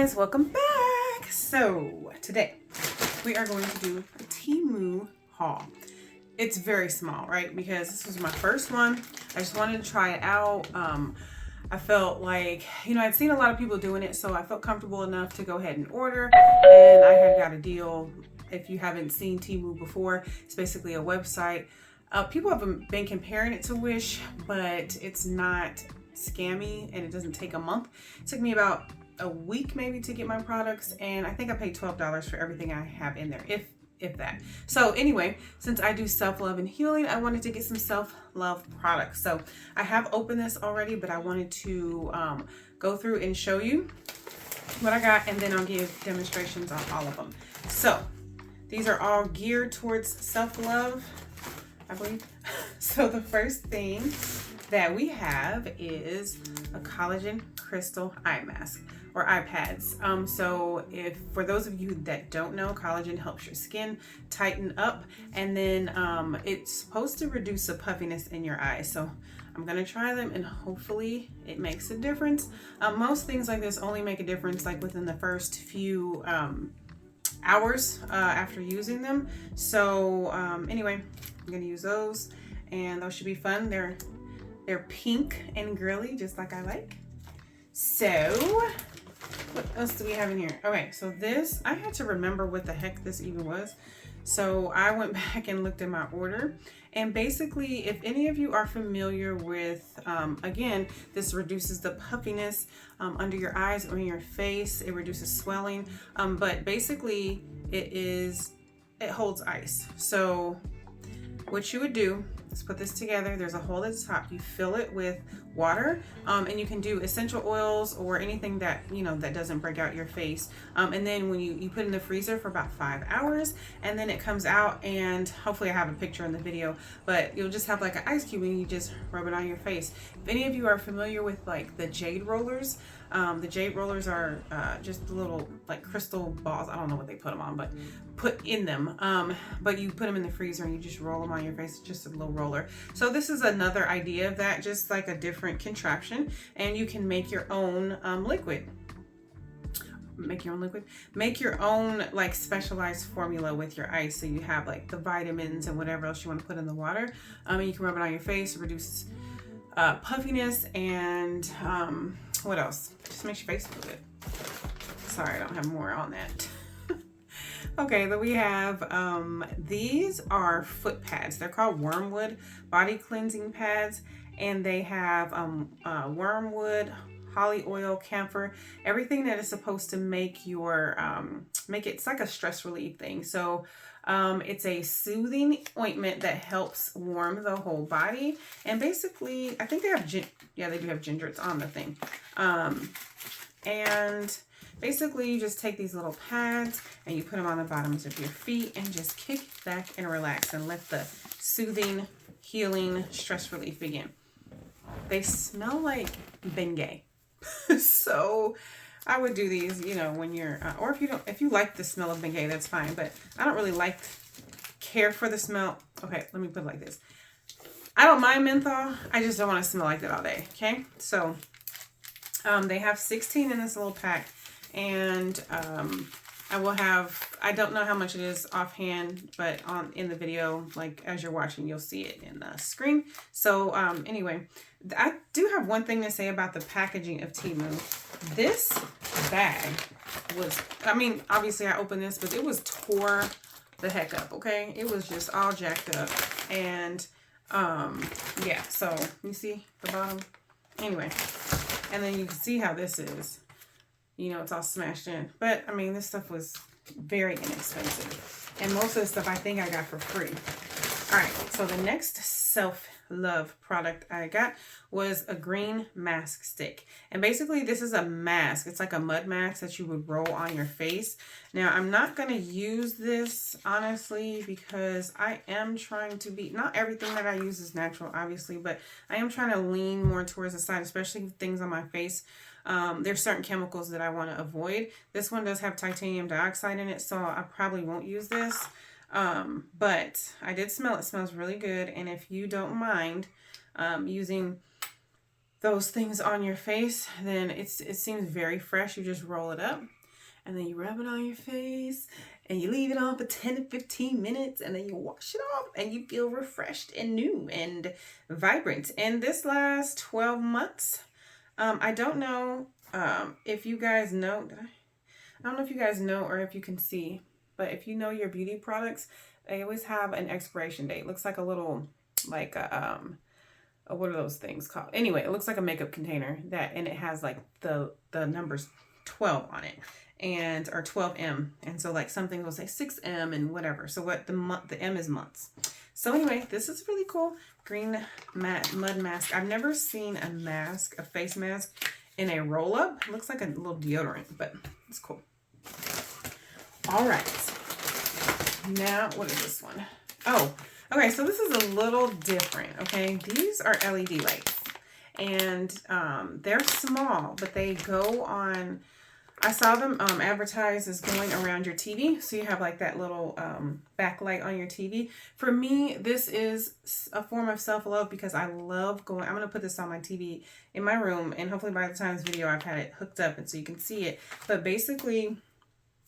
guys, welcome back. So today we are going to do a Temu haul. It's very small, right? Because this was my first one. I just wanted to try it out. I felt like, I'd seen a lot of people doing it, so I felt comfortable enough to go ahead and order. And I had got a deal. If you haven't seen Temu before, it's basically a website. People have been comparing it to Wish, but it's not scammy and it doesn't take a month. It took me about a week maybe to get my products, and I think I paid $12 for everything I have in there, if that. So anyway, since I do self-love and healing, I wanted to get some self-love products. So I have opened this already, but I wanted to go through and show you what I got, and then I'll give demonstrations on all of them. So these are all geared towards self-love, I believe. So the first thing that we have is a collagen crystal eye mask, or eye pads. So if for those of you that don't know, collagen helps your skin tighten up, and then it's supposed to reduce the puffiness in your eyes. So I'm gonna try them and hopefully it makes a difference. Most things like this only make a difference like within the first few hours after using them. So anyway, I'm gonna use those, and those should be fun. They're pink and girly, just like I like. So what else do we have in here? Okay, so this, I had to remember what the heck this even was. So I went back and looked at my order, and basically, if any of you are familiar with, again, this reduces the puffiness under your eyes or in your face. It reduces swelling, but basically it holds ice. So what you would do is put this together. There's a hole at the top. You fill it with water, and you can do essential oils or anything that that doesn't break out your face, and then when you put it in the freezer for about 5 hours, and then it comes out, and hopefully I have a picture in the video, but you'll just have like an ice cube and you just rub it on your face. If any of you are familiar with like the jade rollers, the jade rollers are just little like crystal balls. I don't know what they put them on, but put in them, but you put them in the freezer and you just roll them on your face. It's just a little roller. So this is another idea of that, just like a different contraption, and you can make your own liquid. Make your own like specialized formula with your ice, so you have like the vitamins and whatever else you want to put in the water, and you can rub it on your face. It reduces puffiness, and what else? Just makes your face feel good. Sorry, I don't have more on that. Okay, then we have these are foot pads. They're called Wormwood body cleansing pads, and they have wormwood, holly oil, camphor, everything that is supposed to make your it's like a stress relief thing. So it's a soothing ointment that helps warm the whole body, and basically I think they have they do have ginger. It's on the thing, and basically you just take these little pads and you put them on the bottoms of your feet and just kick back and relax and let the soothing, healing, stress relief begin. They smell like Bengay. So I would do these, when you're, or if you like the smell of Bengay, that's fine. But I don't really care for the smell. Okay, let me put it like this. I don't mind menthol. I just don't want to smell like that all day. Okay, so they have 16 in this little pack, and I don't know how much it is offhand, but in the video, like as you're watching, you'll see it in the screen. So anyway, I do have one thing to say about the packaging of Temu. This bag was, obviously I opened this, but it was tore the heck up, okay? It was just all jacked up, and yeah, so you see the bottom? Anyway, and then you can see how this is. It's all smashed in. But, this stuff was very inexpensive. And most of the stuff I think I got for free. All right, so the next self-love product I got was a green mask stick. And basically, this is a mask. It's like a mud mask that you would roll on your face. Now, I'm not going to use this, honestly, because I am trying to be, not everything that I use is natural, obviously, but I am trying to lean more towards the side, especially things on my face. There's certain chemicals that I want to avoid. This one does have titanium dioxide in it, so I probably won't use this. But I did smell it. It smells really good. And if you don't mind using those things on your face, then it seems very fresh. You just roll it up and then you rub it on your face and you leave it on for 10 to 15 minutes and then you wash it off and you feel refreshed and new and vibrant. And this lasts 12 months. I don't know if you guys know, I don't know if you guys know or if you can see, but if you know your beauty products, they always have an expiration date. It looks like a little, like what are those things called? Anyway, it looks like a makeup container and it has like the numbers 12 on it, and or 12M, and so like something will say 6M and whatever. So what the M is months. So anyway, this is really cool. Green matte mud mask. I've never seen a face mask in a roll up. It looks like a little deodorant, but it's cool. All right. Now, what is this one? Oh, okay. So this is a little different. Okay. These are LED lights, and they're small, but they go on. I saw them advertised as going around your TV. So you have like that little backlight on your TV. For me, this is a form of self-love because I love going. I'm going to put this on my TV in my room. And hopefully by the time this video, I've had it hooked up and so you can see it. But basically,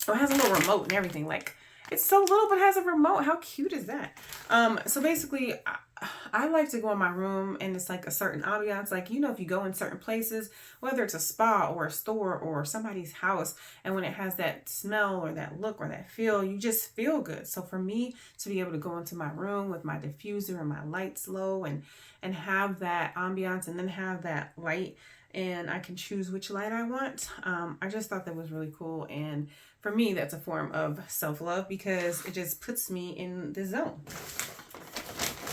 oh, it has a little remote and everything. Like, it's so little but has a remote. How cute is that? So basically, I like to go in my room and it's like a certain ambiance. Like, you know, if you go in certain places, whether it's a spa or a store or somebody's house, and when it has that smell or that look or that feel, you just feel good. So for me to be able to go into my room with my diffuser and my lights low and have that ambiance and then have that light, and I can choose which light I want. I just thought that was really cool. And for me, that's a form of self-love because it just puts me in the zone.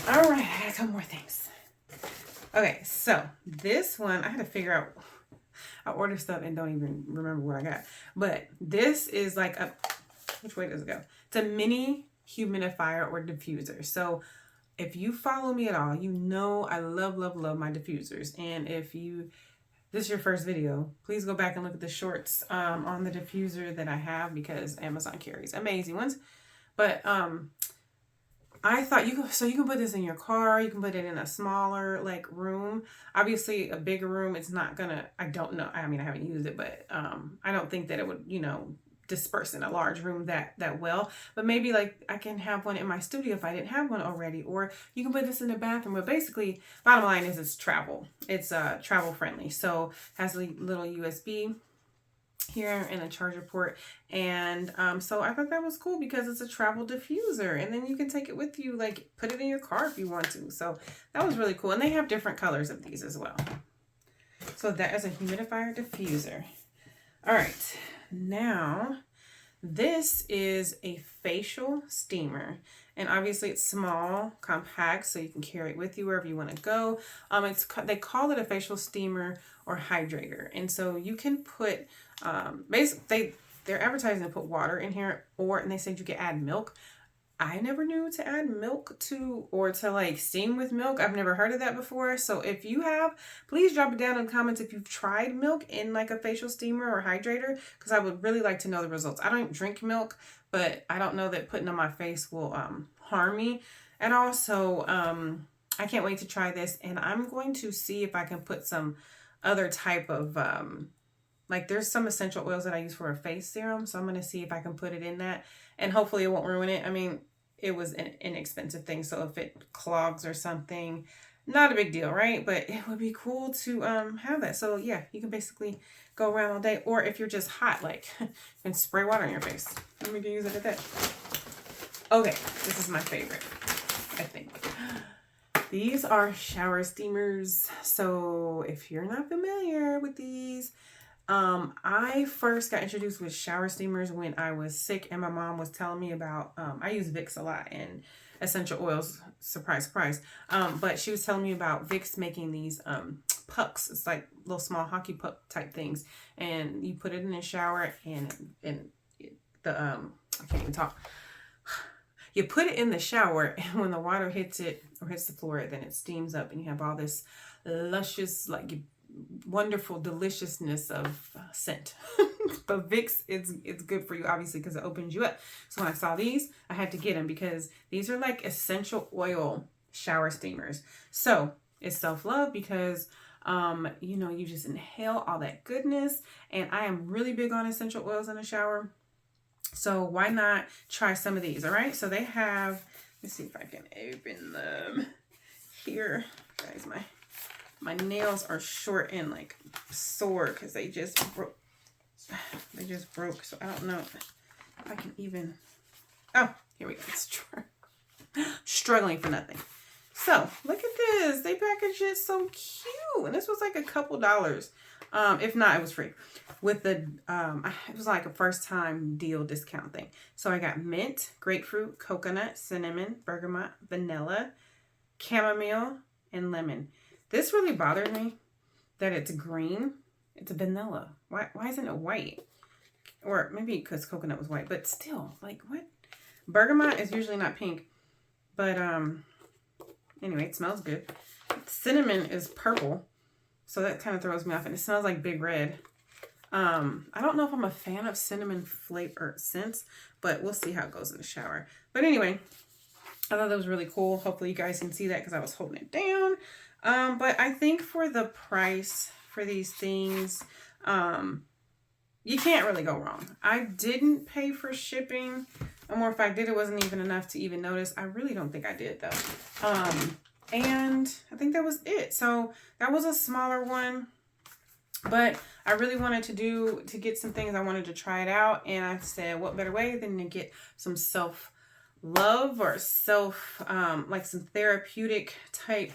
All right, I got a couple more things. Okay, so this one, I had to figure out, I ordered stuff and don't even remember what I got. But this is like which way does it go? It's a mini humidifier or diffuser. So if you follow me at all, you know I love, love, love my diffusers. And if this is your first video, please go back and look at the shorts on the diffuser that I have because Amazon carries amazing ones. But I thought you can put this in your car. You can put it in a smaller like room. Obviously, a bigger room, it's not gonna. I don't know. I mean, I haven't used it, but I don't think that it would, disperse in a large room that well. But maybe like I can have one in my studio if I didn't have one already, or you can put this in the bathroom. But basically, bottom line is it's travel. It's travel friendly. So it has a little USB here and a charger port, and so I thought that was cool because it's a travel diffuser, and then you can take it with you, like put it in your car if you want to. So that was really cool, and they have different colors of these as well. So that is a humidifier diffuser. All right, now this is a facial steamer, and obviously it's small, compact, so you can carry it with you wherever you want to go. They call it a facial steamer or hydrator, and so you can put basically they're advertising to put water in here, and they said you could add milk. I never knew to add milk to like steam with milk. I've never heard of that before. So if you have, please drop it down in the comments if you've tried milk in like a facial steamer or hydrator, because I would really like to know the results. I don't drink milk, but I don't know that putting on my face will harm me at all. So I can't wait to try this, and I'm going to see if I can put some other type of like there's some essential oils that I use for a face serum, so I'm going to see if I can put it in that, and hopefully it won't ruin it. I mean, it was an inexpensive thing, so if it clogs or something, not a big deal, right? But it would be cool to have that. So yeah, you can basically go around all day, or if you're just hot, like you can spray water in your face and we can use it at that. Okay, this is my favorite, I think. These are shower steamers. So if you're not familiar with these, I first got introduced with shower steamers when I was sick, and my mom was telling me about, I use Vicks a lot and essential oils, surprise, surprise. But she was telling me about Vicks making these, pucks. It's like little small hockey puck type things, and you put it in the shower, and I can't even talk. You put it in the shower, and when the water hits it or hits the floor, then it steams up, and you have all this luscious, like wonderful deliciousness of scent. But Vicks, it's good for you, obviously, because it opens you up. So when I saw these, I had to get them because these are like essential oil shower steamers. So it's self-love because You know, you just inhale all that goodness. And I am really big on essential oils in the shower. So why not try some of these? All right. So they have, let's see if I can open them here. Guys, my nails are short and like sore because they just broke. They just broke. So I don't know if I can even. Oh, here we go. Struggling for nothing. So look at this. They packaged it so cute. And this was like a couple dollars. If not, it was free. With the, it was like a first time deal discount thing. So I got mint, grapefruit, coconut, cinnamon, bergamot, vanilla, chamomile, and lemon. This really bothered me that it's green. It's a vanilla. Why isn't it white? Or maybe because coconut was white, but still, like what? Bergamot is usually not pink, but anyway, it smells good. Cinnamon is purple, so that kind of throws me off, and it smells like Big Red. I don't know if I'm a fan of cinnamon flavor scents, but we'll see how it goes in the shower. But anyway, I thought that was really cool. Hopefully you guys can see that because I was holding it down. But I think for the price for these things, you can't really go wrong. I didn't pay for shipping. Or if I did, it wasn't even enough to even notice. I really don't think I did though. And I think that was it. So that was a smaller one. But I really wanted to get some things. I wanted to try it out. And I said, what better way than to get some self-love or like some therapeutic type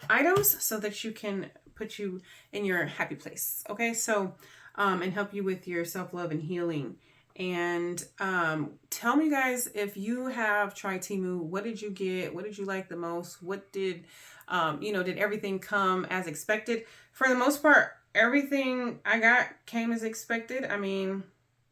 items so that you can put you in your happy place. Okay. So, and help you with your self-love and healing. And tell me guys, if you have tried Temu, what did you get? What did you like the most? What did, did everything come as expected? For the most part, everything I got came as expected. I mean,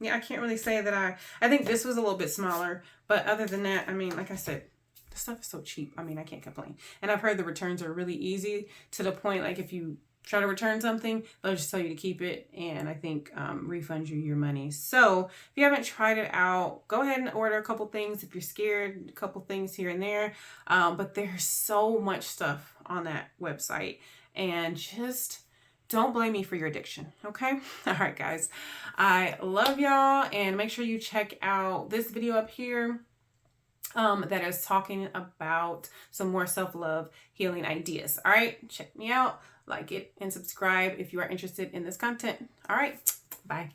yeah, I can't really say that I think this was a little bit smaller, but other than that, I mean, like I said, the stuff is so cheap. I mean, I can't complain. And I've heard the returns are really easy to the point, like if you try to return something, they'll just tell you to keep it, and I think refund you your money. So if you haven't tried it out, go ahead and order a couple things. If you're scared, a couple things here and there, but there's so much stuff on that website, and just don't blame me for your addiction. Okay. All right, guys, I love y'all, and make sure you check out this video up here that is talking about some more self-love healing ideas. All right, check me out, like it, and subscribe if you are interested in this content. All right, bye.